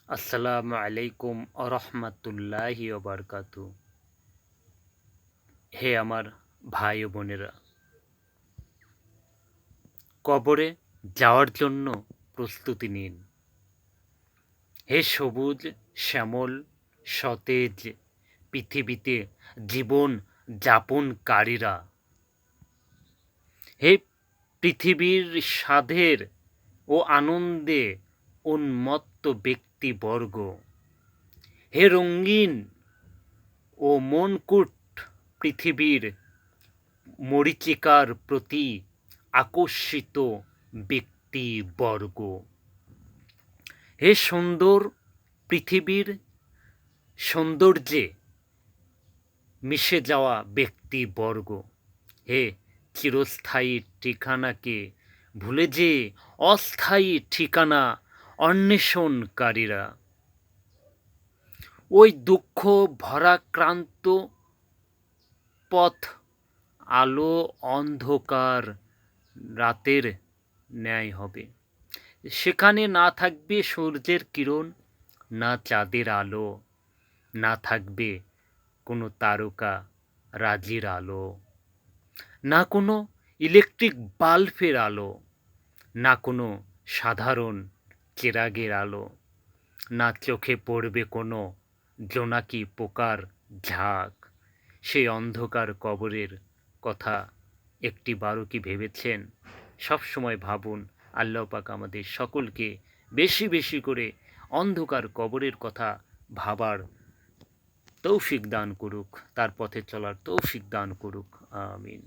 আসসালামু আলাইকুম আরহামাতুল্লাহি ওবারকাতু। হে আমার ভাই ও বোনেরা, কবরে যাওয়ার জন্য প্রস্তুতি নিন। হে সবুজ শ্যামল সতেজ পৃথিবীতে জীবন যাপনকারীরা, হে পৃথিবীর স্বাদের ও আনন্দে উন্মত্ত ব্যক্তিবর্গ, হে রঙিন ও মনকুট পৃথিবীর মরীচিকার প্রতি আকর্ষিত ব্যক্তিবর্গ, হে সুন্দর পৃথিবীর সৌন্দর্যে মিশে যাওয়া ব্যক্তিবর্গ, হে চিরস্থায়ী ঠিকানাকে ভুলে যে অস্থায়ী ঠিকানা অন্বেষণকারীরা, ওই দুঃখ ভরাক্রান্ত পথ আলো অন্ধকার রাতের ন্যায় হবে। সেখানে না থাকবে সূর্যের কিরণ, না চাঁদের আলো, না থাকবে কোনো তারকা রাজির আলো, না কোনো ইলেকট্রিক বাল্বের আলো, না কোনো সাধারণ চেরাগের আলো, না চোখে পড়বে কোনো জোনাকি পোকার ঝাঁক। সেই অন্ধকার কবরের কথা একটিবারও কি ভেবেছেন? সবসময় ভাবুন। আল্লাহ পাক আমাদের সকলকে বেশি বেশি করে অন্ধকার কবরের কথা ভাবার তৌফিক দান করুক, তার পথে চলার তৌফিক দান করুক। আমিন।